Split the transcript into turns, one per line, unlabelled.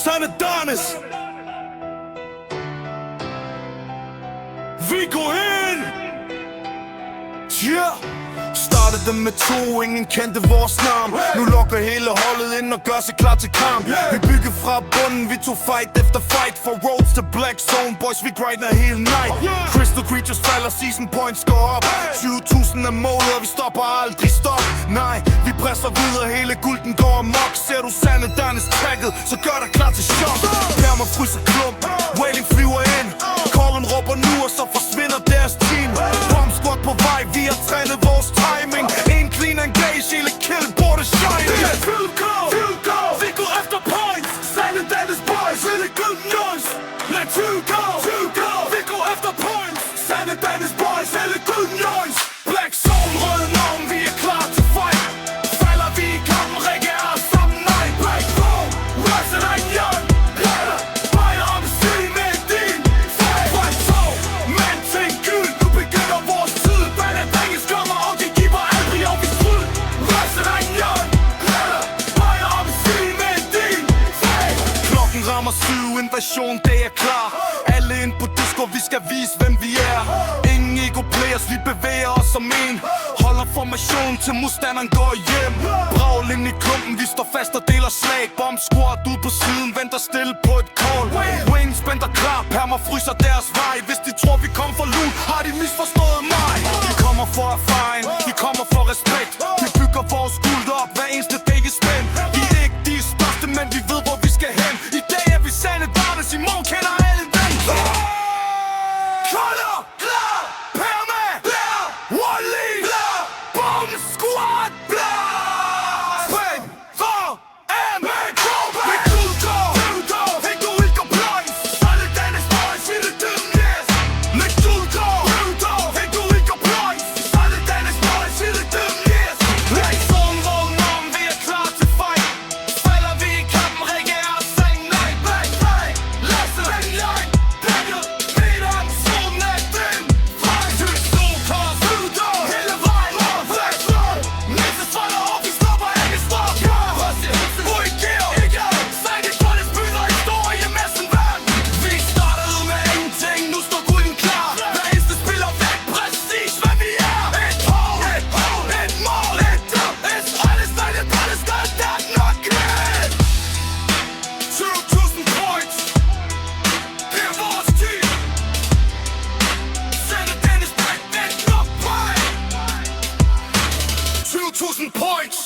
Sanne Danes. Vi går ind. Yeah. Startede med 2, ingen kendte vores navn. Nu lukker hele holdet ind og gør sig klar til kamp. Vi bygger fra bunden, vi tog fight efter fight. For roads to black zone, boys vi grinder hele night. Crystal creatures falder, season points går op. 20.000 er målet, og vi stopper aldrig stop. Nej, vi presser videre, hele gulden går amok. Ser du Sanne Danes tagget, så gør dig klar til chok. Permer fryser klump, wailing flyver ind. Callen råber nu, og så forsvinder deres team. Bomb squad på vej, vi har trænet vores timing. En clean engage, hele kill, bordet shine. Det er field goal, vi går efter points. Sanne Danes boys, really good noise. Let's field goal, vi går efter points. Sanne Danes boys, really good noise. Black zone, rød norm, vi er klar til fight. Falder vi i kampen, Rikke er sammen, nej. Black zone, rise and I'm young. Fejler om stil med din fight. Black zone, mand til gyld, nu begynder vores tid. Baladrenges kommer, og de giver aldrig op i stryd. Rise and I'm young. Fejler om stil med din fight. Klokken rammer 7, invasion, det er klar. Alle ind på disco, vi skal vise hvem vi er. Ingen ego players, vi bevæger os som en. Holder formation til modstanderen går hjem. Bragl ind i klumpen, vi står fast og deler slag. Bomb squad ud på siden, venter stille på et call. Wayne spænder klar, permer fryser deres vej. Hvis de tror vi kommer for loot, har de misforstået mig. Vi kommer for erfaring, vi kommer for respekt. Vi bygger vores guld op, hver eneste dag i spænd. Vi er ikke de største, men vi ved hvor vi skal hen. I dag er vi Sanne Danes, i morgen kender alle den. Kolder, klar, perma, blær, Wally, blær, Bomb squad, blær. Spænd, for, med Kobe. Vi guldgår, vi går ikke og blanks. Sanne Danes boys, vi det dem, yes. Med guldgår, vi går ikke og blanks. Sanne Danes boys, vi det dem, yes. Black zone, hvor norm, vi er klar til fight. Falder vi i kampen, Rikke er sang, nej. Black fight, Lasse, black line, Daniel, Peter, solen er dem. Fight, vi stod kors, hele vejen. Black zone, næste svarer op, vi stopper ikke stop. Reagerer, sag de kolde spytter, historie med sin vand. Vi startede med ingenting, nu står gulden klar. Hver eneste spiller væk, præcis hvad vi er. Et hold, et mål, et døm. Alle stejle brætte skal der nok med. 20.000 points, det er vores team. Sanne Danes back, det er nok mig. 20.000 points.